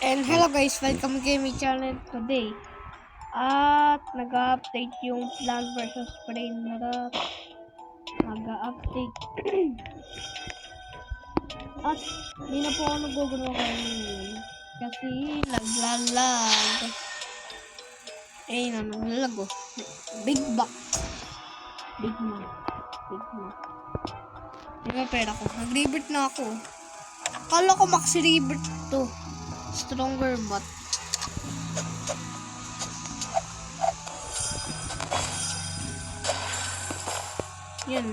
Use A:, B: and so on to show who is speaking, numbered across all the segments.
A: And hello guys, welcome to my channel today. At nag-update yung Plant vs. Brain Rot. Nag-update. At hindi na po ako nag-grow ngayon. Kasi naglalag. Naglalag oh. Big back. Big ma. Di ba pera ko? Nag-rebirth na ako. Akala ko max rebirth to. Stronger bot. Yan.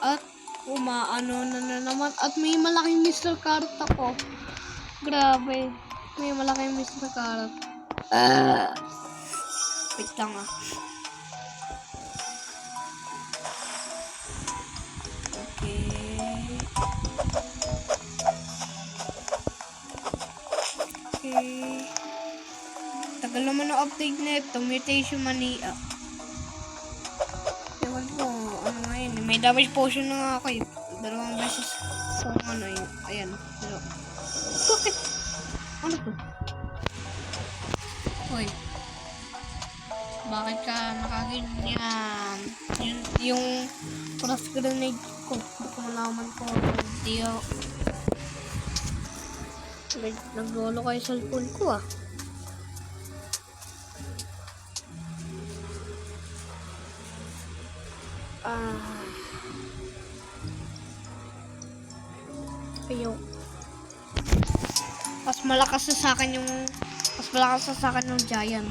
A: At umaano na naman. At may malaking Mr. Carrot ako. Grabe. May malaking Mr. Carrot. Wait lang ah. Okay. Tagal naman ang update na ito. Mutation Mania. Ewan ko. Ano nga yun. May damage potion na nga ako eh. Dalawang beses. So ano yun. Ayan. Pero, bakit? Ano to? Hoy. Bakit ka nakaganyan? Yung cross grenade ko. Hindi ko malaman ko. Hindi ako. Naglolo kayo sa cellphone ko ah. Ayaw. Mas malakas sa akin yung giant.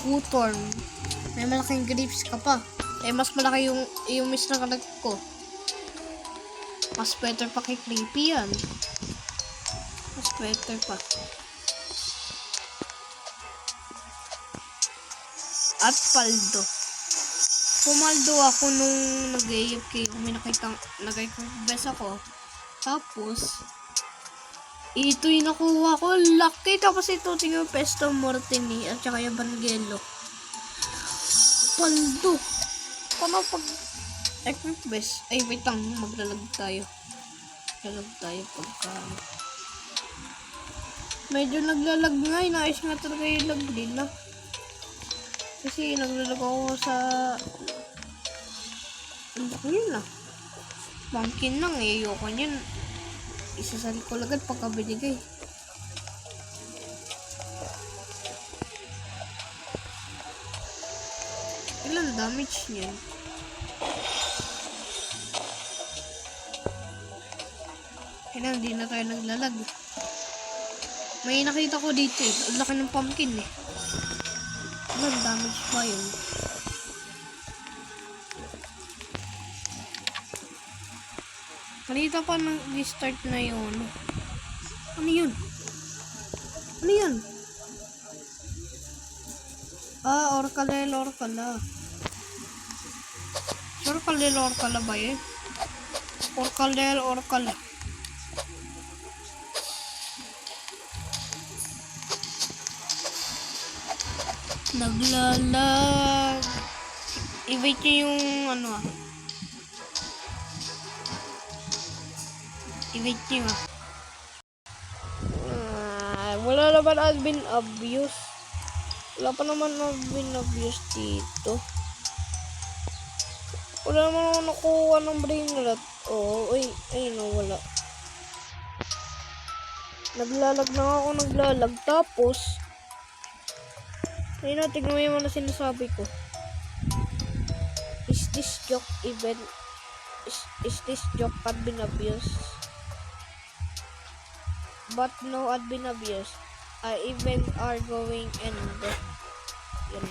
A: Utorn. May malaking grips ka pa. Mas malaki yung miss na kalag ko. Mas better pa kay Creepy yan. Mas better pa. At Paldo. Pumaldo ako nung nag-AFK. May nakitang nag-confess ako. Tapos, ito yung nakuha ko. Lucky. Tapos ito yung Pesto Mortini at saka yung Vangelo. Paldo. Paano pag equip-best? Ay, wait lang. Maglalag tayo. Maglalag tayo pagka... Medyo naglalag nga. Inaayos nga talaga yung lag nila. Kasi naglalag ako sa... Yun lang. Pumpkin lang eh. Ayoko niyan. Isasali ko agad pagka binigay. Ilan damage niyan? Kailan hindi na tayo naglalag. May nakita ko dito eh. Ang laki ng pumpkin eh. Ilan damage pa yun? Kanita pa nag-start na yun. Ano yun? Ano yun? Orcala. Orcala ba yun? Orcala. Naglalag. I-wait nyo yung ano ah. I-wait nyo ah. Wala naman admin abuse. Wala pa naman admin abuse dito. Wala naman ako nakuha ng brain rot. Oo, ay no, wala. Naglalag na ako. Tapos, ayun na, tignan mo yung mga sinasabi ko. Is this joke admin abuse? But no admin abuse. Event are going and yun.